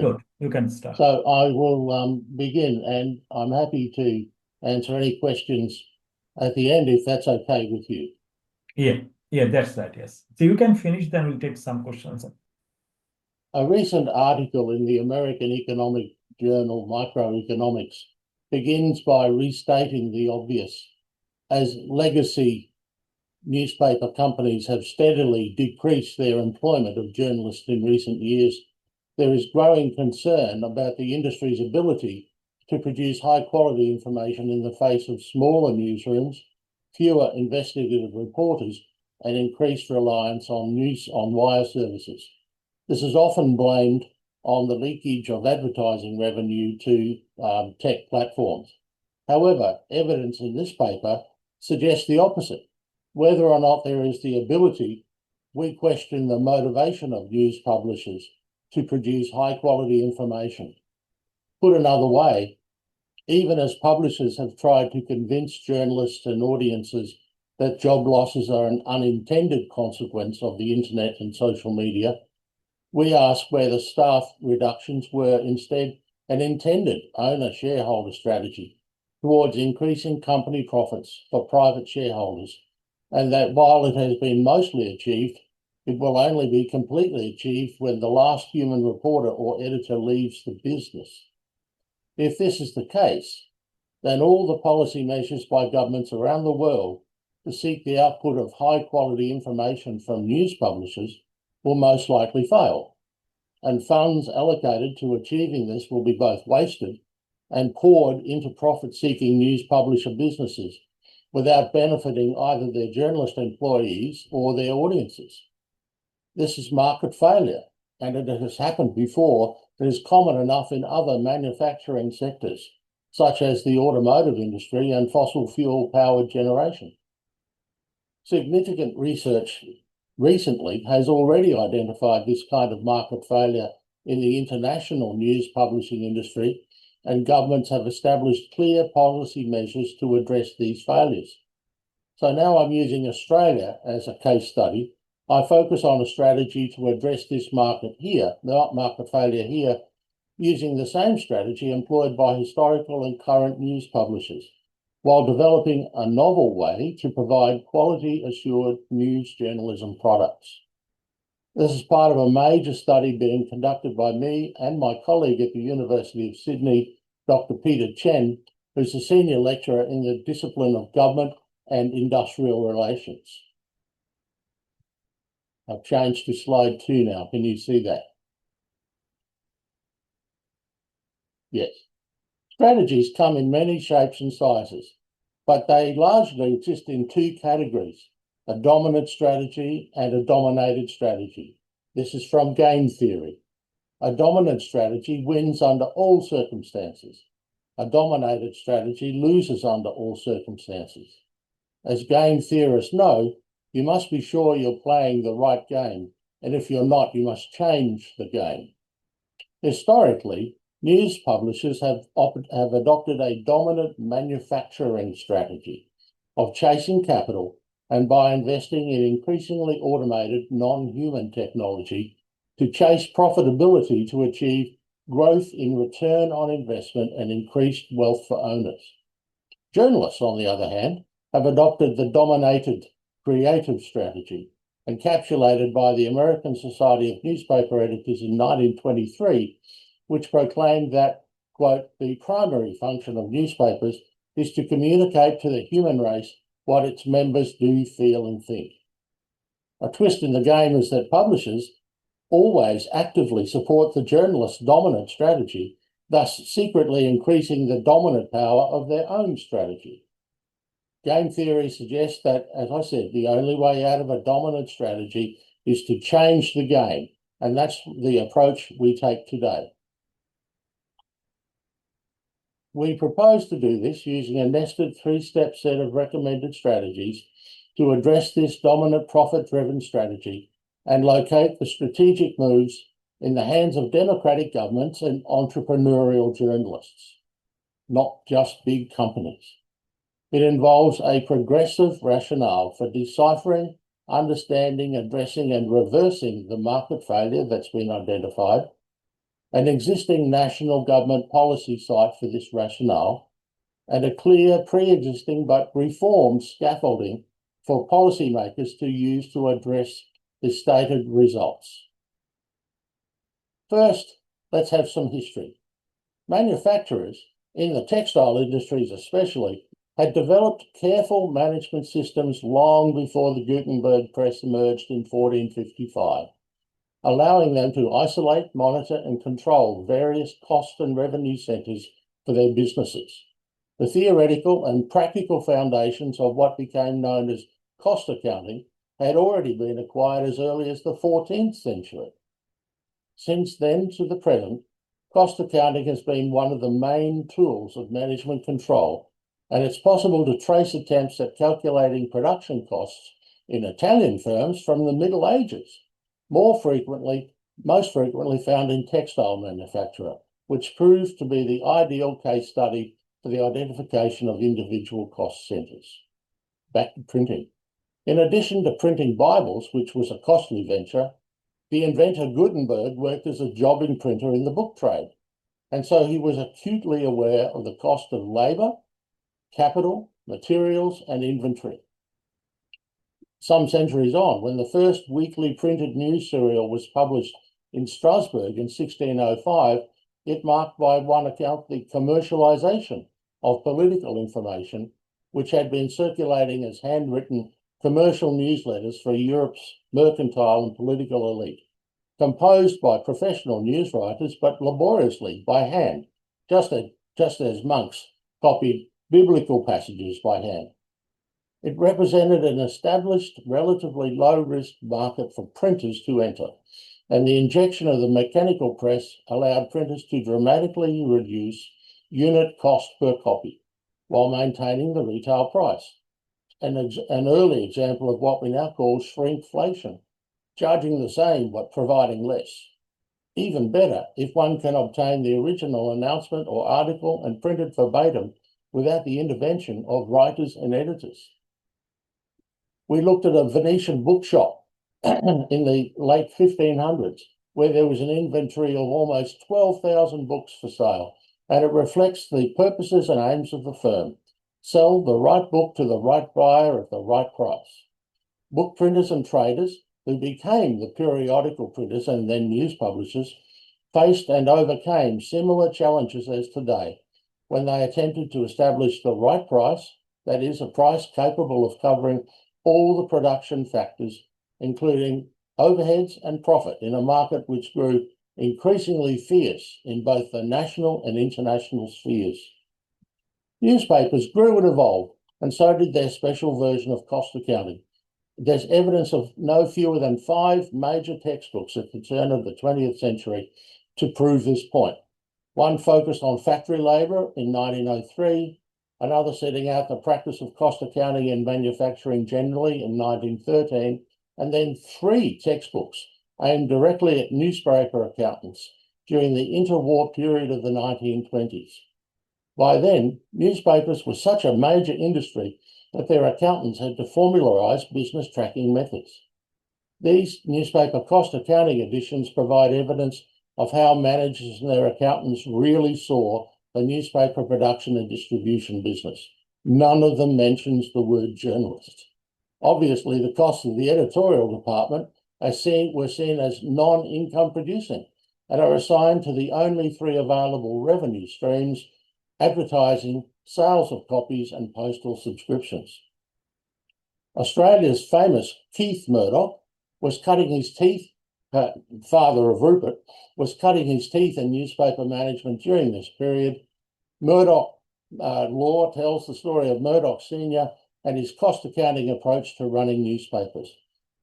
Good. You can start. So I will begin, and I'm happy to answer any questions at the end if that's okay with you. Yeah, that's right. Yes. So you can finish, then we'll take some questions. A recent article in the American economic journal Microeconomics begins by restating the obvious. As legacy newspaper companies have steadily decreased their employment of journalists in recent years, there is growing concern about the industry's ability to produce high-quality information in the face of smaller newsrooms, fewer investigative reporters, and increased reliance on wire services. This is often blamed on the leakage of advertising revenue to tech platforms. However, evidence in this paper suggests the opposite. Whether or not there is the ability, we question the motivation of news publishers to produce high-quality information. Put another way, even as publishers have tried to convince journalists and audiences that job losses are an unintended consequence of the internet and social media, we ask whether staff reductions were instead an intended owner-shareholder strategy towards increasing company profits for private shareholders, and that while it has been mostly achieved, it will only be completely achieved when the last human reporter or editor leaves the business. If this is the case, then all the policy measures by governments around the world to seek the output of high-quality information from news publishers will most likely fail, and funds allocated to achieving this will be both wasted and poured into profit-seeking news publisher businesses without benefiting either their journalist employees or their audiences. This is market failure, and it has happened before. It is common enough in other manufacturing sectors, such as the automotive industry and fossil fuel-powered generation. Significant research recently has already identified this kind of market failure in the international news publishing industry, and governments have established clear policy measures to address these failures. So now I'm using Australia as a case study. I focus on a strategy to address this market failure here, using the same strategy employed by historical and current news publishers, while developing a novel way to provide quality-assured news journalism products. This is part of a major study being conducted by me and my colleague at the University of Sydney, Dr. Peter Chen, who's a senior lecturer in the discipline of government and industrial relations. I've changed to slide 2 now. Can you see that? Yes. Strategies come in many shapes and sizes, but they largely exist in 2 categories: a dominant strategy and a dominated strategy. This is from game theory. A dominant strategy wins under all circumstances. A dominated strategy loses under all circumstances. As game theorists know, you must be sure you're playing the right game, and if you're not, you must change the game. Historically, news publishers have adopted a dominant manufacturing strategy of chasing capital, and by investing in increasingly automated non-human technology to chase profitability to achieve growth in return on investment and increased wealth for owners. Journalists, on the other hand, have adopted the dominated creative strategy, encapsulated by the American Society of Newspaper Editors in 1923, which proclaimed that, quote, the primary function of newspapers is to communicate to the human race what its members do, feel, and think. A twist in the game is that publishers always actively support the journalist's dominant strategy, thus secretly increasing the dominant power of their own strategy. Game theory suggests that, as I said, the only way out of a dominant strategy is to change the game, and that's the approach we take today. We propose to do this using a nested 3-step set of recommended strategies to address this dominant profit-driven strategy and locate the strategic moves in the hands of democratic governments and entrepreneurial journalists, not just big companies. It involves a progressive rationale for deciphering, understanding, addressing, and reversing the market failure that's been identified, an existing national government policy cite for this rationale, and a clear pre-existing but reformed scaffolding for policymakers to use to address the stated results. First, let's have some history. Manufacturers, in the textile industries especially, had developed careful management systems long before the Gutenberg press emerged in 1455, allowing them to isolate, monitor, and control various cost and revenue centres for their businesses. The theoretical and practical foundations of what became known as cost accounting had already been acquired as early as the 14th century. Since then to the present, cost accounting has been one of the main tools of management control, and it's possible to trace attempts at calculating production costs in Italian firms from the Middle Ages, most frequently found in textile manufacture, which proved to be the ideal case study for the identification of individual cost centres. Back to printing. In addition to printing Bibles, which was a costly venture, the inventor Gutenberg worked as a jobbing printer in the book trade, and so he was acutely aware of the cost of labour, capital, materials, and inventory. Some centuries on, when the first weekly printed news serial was published in Strasbourg in 1605, it marked by one account the commercialisation of political information, which had been circulating as handwritten commercial newsletters for Europe's mercantile and political elite, composed by professional news writers, but laboriously by hand, just as monks copied biblical passages by hand. It represented an established, relatively low-risk market for printers to enter, and the injection of the mechanical press allowed printers to dramatically reduce unit cost per copy while maintaining the retail price. An early example of what we now call shrinkflation, charging the same but providing less. Even better if one can obtain the original announcement or article and print it verbatim without the intervention of writers and editors. We looked at a Venetian bookshop in the late 1500s, where there was an inventory of almost 12,000 books for sale, and it reflects the purposes and aims of the firm. Sell the right book to the right buyer at the right price. Book printers and traders, who became the periodical printers and then news publishers, faced and overcame similar challenges as today when they attempted to establish the right price, that is, a price capable of covering all the production factors, including overheads and profit, in a market which grew increasingly fierce in both the national and international spheres. Newspapers grew and evolved, and so did their special version of cost accounting. There's evidence of no fewer than 5 major textbooks at the turn of the 20th century to prove this point. One focused on factory labour in 1903, another setting out the practice of cost accounting in manufacturing generally in 1913, and then 3 textbooks aimed directly at newspaper accountants during the interwar period of the 1920s. By then, newspapers were such a major industry that their accountants had to formularise business tracking methods. These newspaper cost accounting editions provide evidence of how managers and their accountants really saw the newspaper production and distribution business. None of them mentions the word journalist. Obviously, the costs of the editorial department were seen as non-income producing and are assigned to the only 3 available revenue streams: advertising, sales of copies, and postal subscriptions. Australia's famous Keith Murdoch was cutting his teeth, father of Rupert, was cutting his teeth in newspaper management during this period. Murdoch law tells the story of Murdoch Sr. and his cost accounting approach to running newspapers.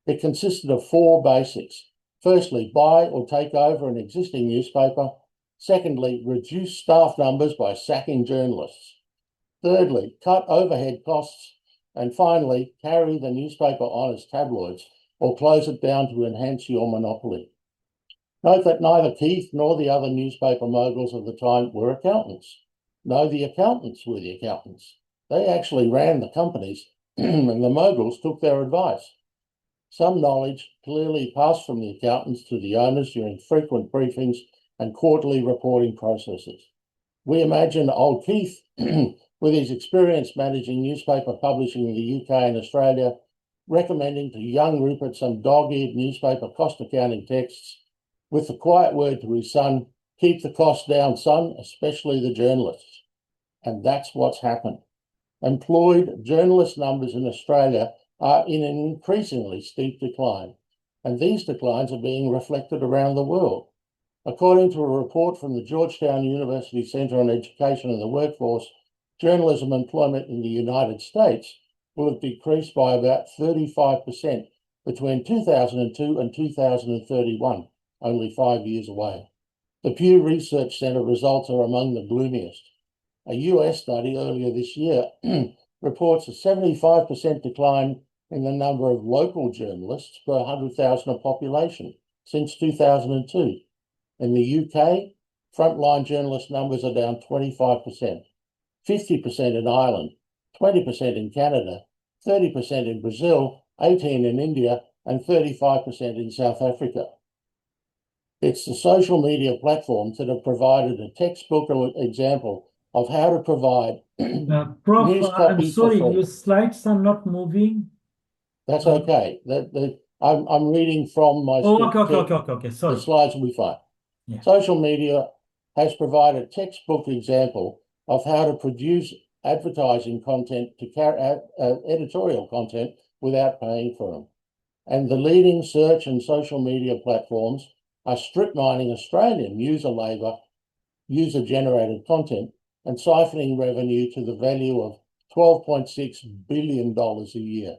It consisted of 4 basics. Firstly, buy or take over an existing newspaper. Secondly, reduce staff numbers by sacking journalists. Thirdly, cut overhead costs. And finally, carry the newspaper on as tabloids or close it down to enhance your monopoly. Note that neither Keith nor the other newspaper moguls of the time were accountants. No, the accountants were the accountants. They actually ran the companies and the moguls took their advice. Some knowledge clearly passed from the accountants to the owners during frequent briefings and quarterly reporting processes. We imagine old Keith, with his experience managing newspaper publishing in the UK and Australia, recommending to young Rupert some dog-eared newspaper cost accounting texts with the quiet word to his son, "Keep the costs down, son, especially the journalists." And that's what's happened. Employed journalist numbers in Australia are in an increasingly steep decline, and these declines are being reflected around the world. According to a report from the Georgetown University Centre on Education and the Workforce, journalism employment in the United States will have decreased by about 35% between 2002 and 2031, only 5 years away. The Pew Research Centre results are among the gloomiest. A US study earlier this year reports a 75% decline in the number of local journalists per 100,000 of population since 2002. In the UK, frontline journalist numbers are down 25%, 50% in Ireland, 20% in Canada, 30% in Brazil, 18% in India, and 35% in South Africa. It's the social media platforms that have provided a textbook example of how to provide Prof, news I'm copy for sorry, free. your slides are not moving. That's okay. I'm reading from my Oh, script. okay. Sorry. The slides will be fine. Yeah. Social media has provided a textbook example of how to produce advertising content to carry out editorial content without paying for them. And the leading search and social media platforms are strip mining Australian user labour, user-generated content, and siphoning revenue to the value of $12.6 billion a year.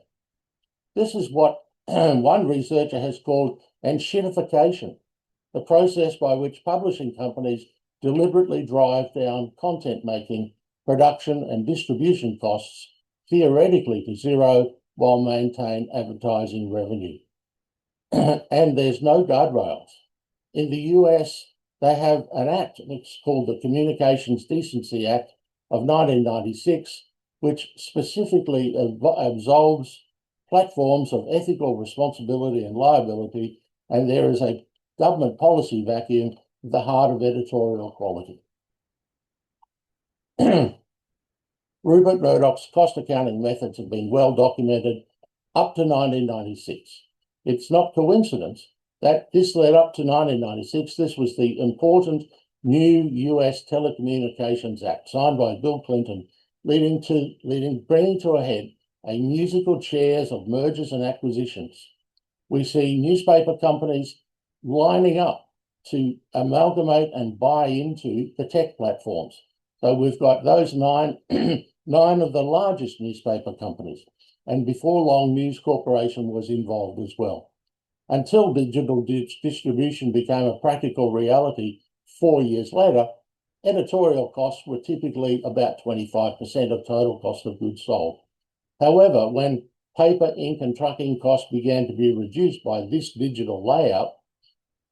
This is what one researcher has called enshittification, the process by which publishing companies deliberately drive down content making, production and distribution costs theoretically to zero while maintain advertising revenue. And there's no guardrails. In the US, they have an act that's called the Communications Decency Act of 1996, which specifically absolves platforms of ethical responsibility and liability, and there is a government policy vacuum at the heart of editorial quality. Rupert Murdoch's cost accounting methods have been well documented up to 1996. It's not coincidence that this led up to 1996. This was the important new US Telecommunications Act signed by Bill Clinton, bringing to a head a musical chairs of mergers and acquisitions. We see newspaper companies lining up to amalgamate and buy into the tech platforms. So we've got those nine of the largest newspaper companies. And before long, News Corporation was involved as well. Until digital distribution became a practical reality 4 years later, editorial costs were typically about 25% of total cost of goods sold. However, when paper, ink, and trucking costs began to be reduced by this digital layout,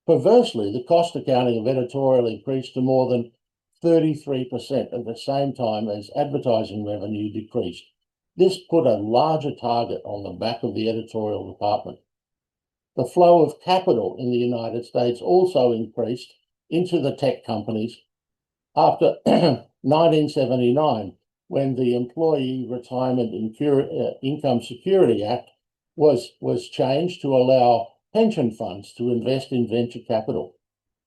perversely, the cost accounting of editorial increased to more than 33% at the same time as advertising revenue decreased. This put a larger target on the back of the editorial department. The flow of capital in the United States also increased into the tech companies after 1979, when the Employee Retirement Income Security Act was changed to allow pension funds to invest in venture capital.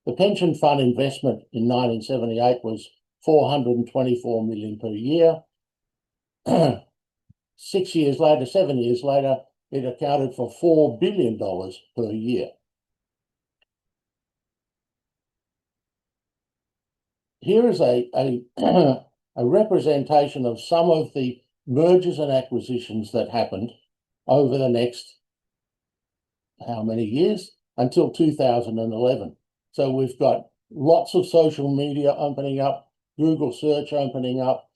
The pension fund investment in 1978 was $424 million per year. 7 years later, it accounted for $4 billion per year. Here is a representation of some of the mergers and acquisitions that happened over the next, how many years? Until 2011. So we've got lots of social media opening up, Google search opening up,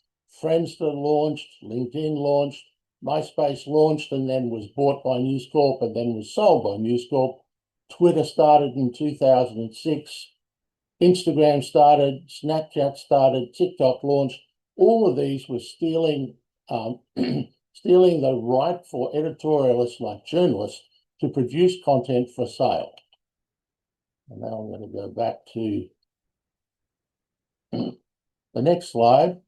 Friendster launched, LinkedIn launched, MySpace launched and then was bought by News Corp and then was sold by News Corp. Twitter started in 2006. Instagram started, Snapchat started, TikTok launched. All of these were stealing the right for editorialists like journalists to produce content for sale. And now I'm going to go back to the next slide,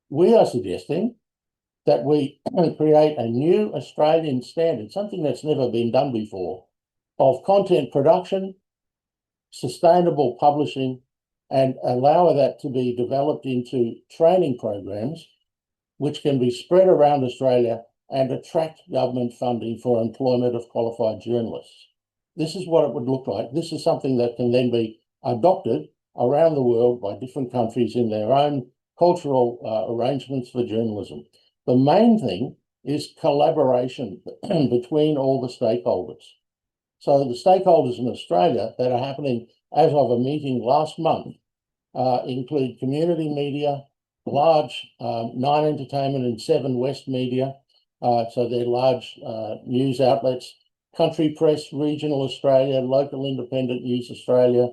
we are suggesting that we create a new Australian standard, something that's never been done before, of content production, sustainable publishing, and allow that to be developed into training programs which can be spread around Australia and attract government funding for employment of qualified journalists. This is what it would look like. This is something that can then be adopted around the world by different countries in their own cultural arrangements for journalism. The main thing is collaboration between all the stakeholders. So the stakeholders in Australia that are happening as of a meeting last month include community media, large 9 Entertainment and 7 West Media, so they're large news outlets, Country Press, Regional Australia, Local Independent News Australia,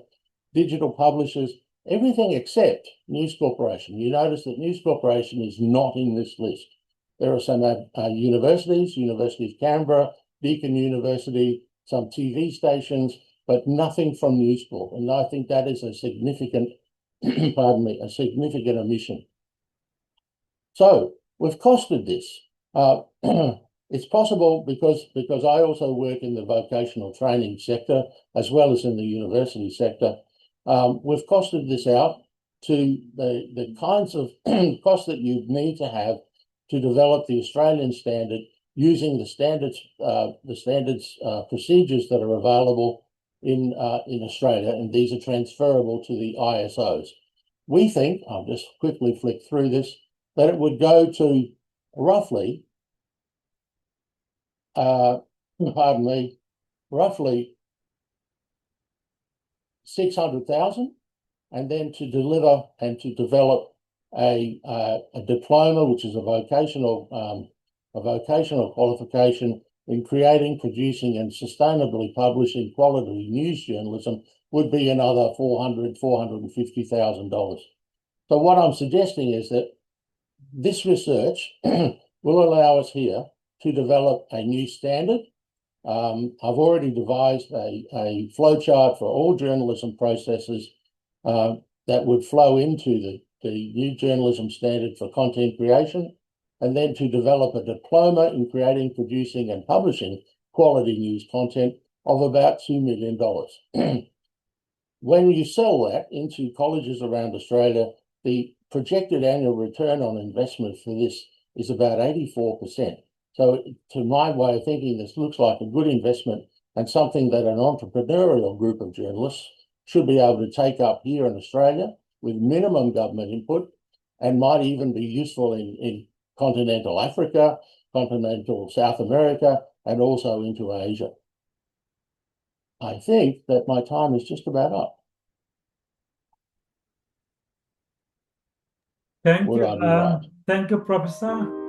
digital publishers, everything except News Corporation. You notice that News Corporation is not in this list. There are some universities, University of Canberra, Deakin University, some TV stations, but nothing from News Corp. And I think that is a significant, pardon me, a significant omission. So we've costed this. It's possible because I also work in the vocational training sector as well as in the university sector. We've costed this out to the kinds of costs that you need to have to develop the Australian standard using the standards procedures that are available in Australia, and these are transferable to the ISOs. We think, I'll just quickly flick through this, that it would go to roughly, roughly 600,000, and then to deliver and to develop a diploma, which is a vocational qualification in creating, producing, and sustainably publishing quality news journalism, would be another $450,000. So what I'm suggesting is that this research will allow us here to develop a new standard. I've already devised a flowchart for all journalism processes that would flow into the new journalism standard for content creation, and then to develop a diploma in creating, producing, and publishing quality news content of about $2 million. When you sell that into colleges around Australia, the projected annual return on investment for this is about 84%. So to my way of thinking, this looks like a good investment and something that an entrepreneurial group of journalists should be able to take up here in Australia with minimum government input, and might even be useful in continental Africa, continental South America, and also into Asia. I think that my time is just about up. Thank Would you. I be right? Thank you, Professor.